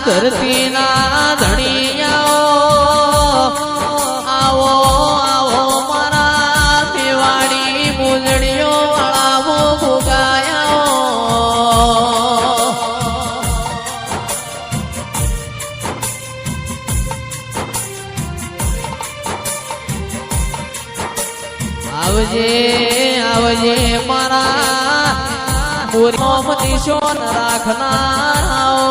ધરતી ના ધણિયાઓ આવો આવો મારા મેવાડી મોજડીઓ વાળાવો ભોગાયાઓ આવજે આવજે મારા મોમ નિશોન રાખનારાઓ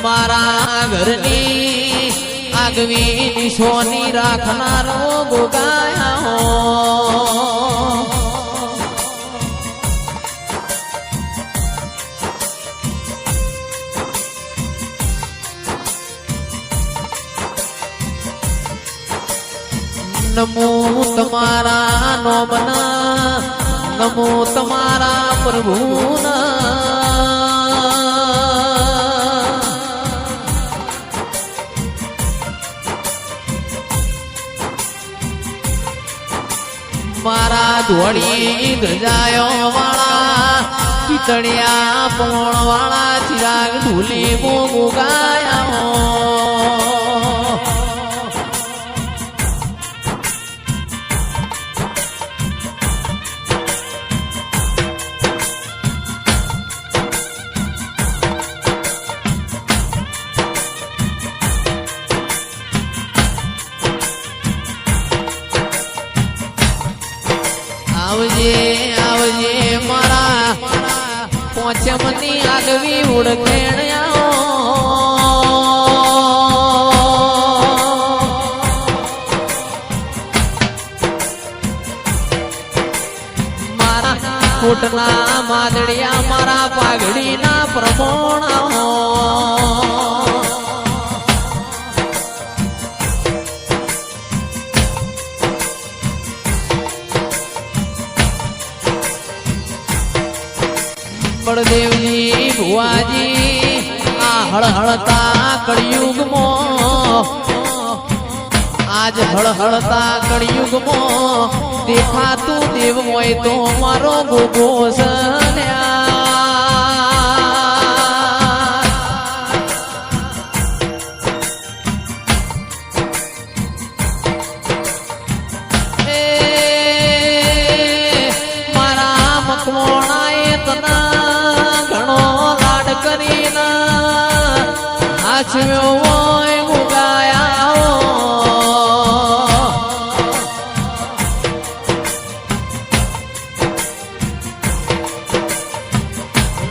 મારા ઘરની આગવી નિશોની રાખનારો ગોગાયા નમો તમારા નોમના નમો તમારા પ્રભુના મારા ધોળી ધજાયો વાળા પિતળિયા પોણ વાળા ચિરાગ ધૂલી મોગો ગાયા આવજે આવજે મારા પોચમની આગવી ઓળખેણ્યા મારા કોટના માદડિયા મારા પાઘડીના પ્રમોણા બળદેવજી ભુવાજી આ હળહળતા કળિયુગમાં આજ હળહળતા કળિયુગમાં દેખાતું દેવ હોય તો મારો ગોગો મારા મકવાણાએ તના હાચવ્યો હોય મુગાયા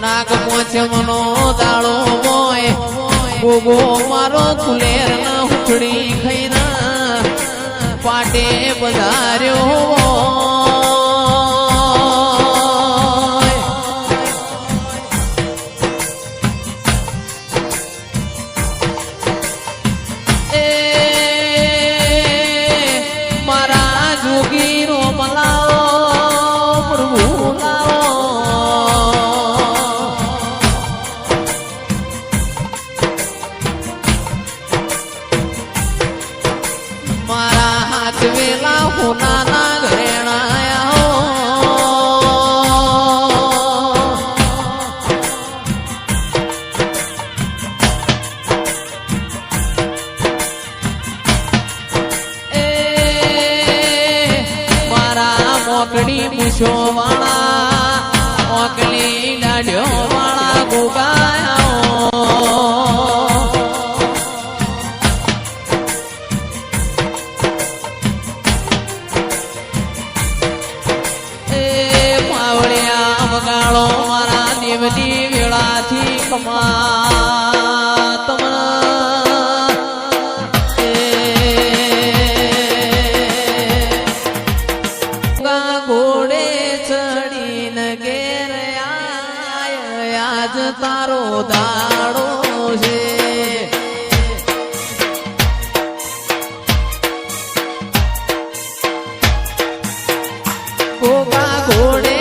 નાગ પોચમનો દાળો હોય ગોગો મારો કુલેર ના હુકડી ખૈના પાટે બજાર્યો વેલા હોનાના ઘરેણાયા મારા મોકડી મૂછો વાળા ઓકલી દાઢ્યો વાળા ગોગાયા મારા દેવની વેળાથી કમાત ઘોડે ચડીને ઘેર આજ તારો દાડો છે ઘોડે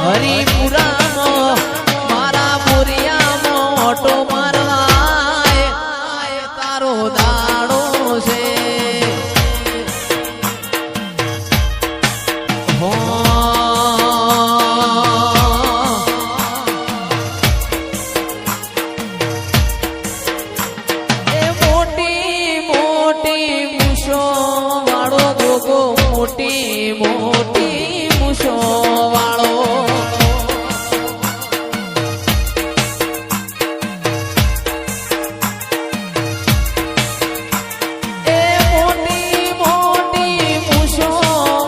હરિપુરામાં મારા બોરિયામાં ઓટો મારવા તારો દાડો છે મોટી મૂછો વાળો એ મોટી મૂછો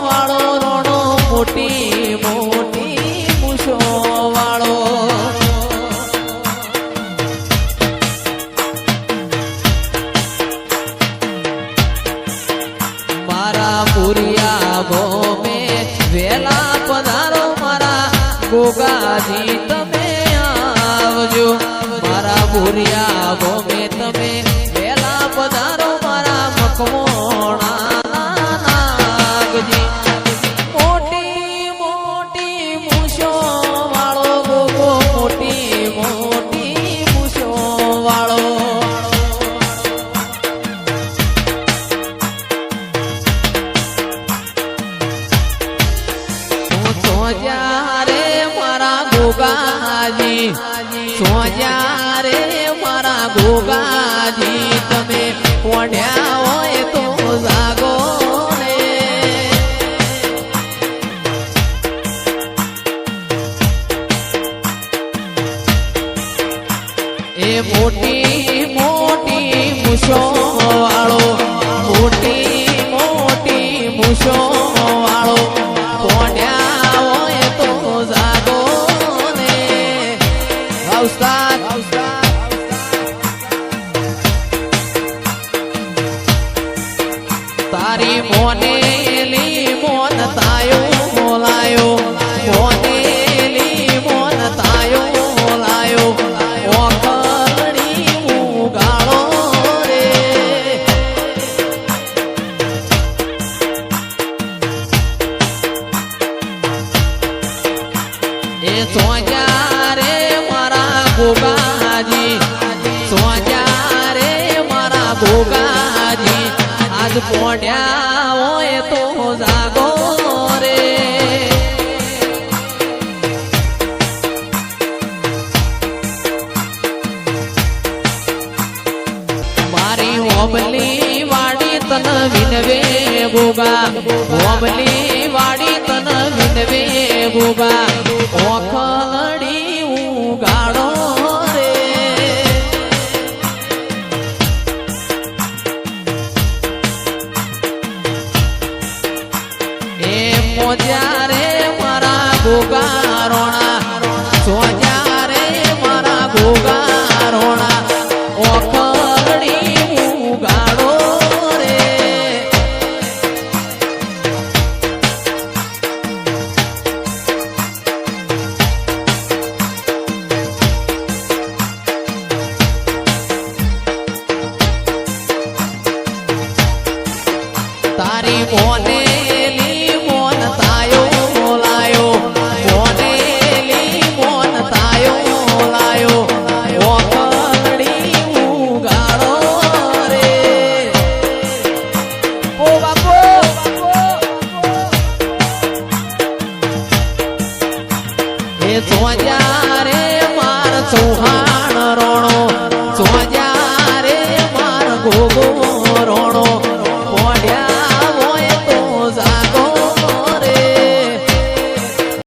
વાળો રોણો મોટી મૂછો વાળો મારા પુરિયા ભોમે વેલા પધારો મારા ગોગાજી તમે આવજો મારા પુરિયા ભોમે તમે વેલા પધારો મારા મખમોણા નાગજી મોટી મૂછો વાળો ગોગો મોટી મૂછો વાળો સોજ્યારે મારા ગોગાજી સોજ્યારે મારા ગોગાજી તમે પોઢ્યા હોય તો જાગો રે એ મોટી મૂછો વાળો મોટી મૂછો વાળો પોઢ્યા હોય તો જાગો ને ઉસ્તાદ તારી મોનેલી મોન તાયો બોલાયો મોનેલી મોન તાયો બોલાયો ઓખડી ઉગાળો રે એ સોજ્યારે મારા ગોગાજી સોજ્યારે મારા ગોગાજી આજ પોઢ્યા હોય તો જાગો રે મારી ઓબલી વાડી તન વિનવે ગોગા ઓબલી વાડી તન વિનવે ગોગા ઓખલડી ઉગાડો રે એ મોજ્યારે મારા ગોગા રોણા સોજ્યારે મારા ગોગા રોણા ઓખલડી ઉગાડો રે તારી મોનેલી મોન તાયો બોલાયો મોનેલી મોન તાયો બોલાયો ઓખલડી ઉગાડો રે ઓ બાપો એ સોજા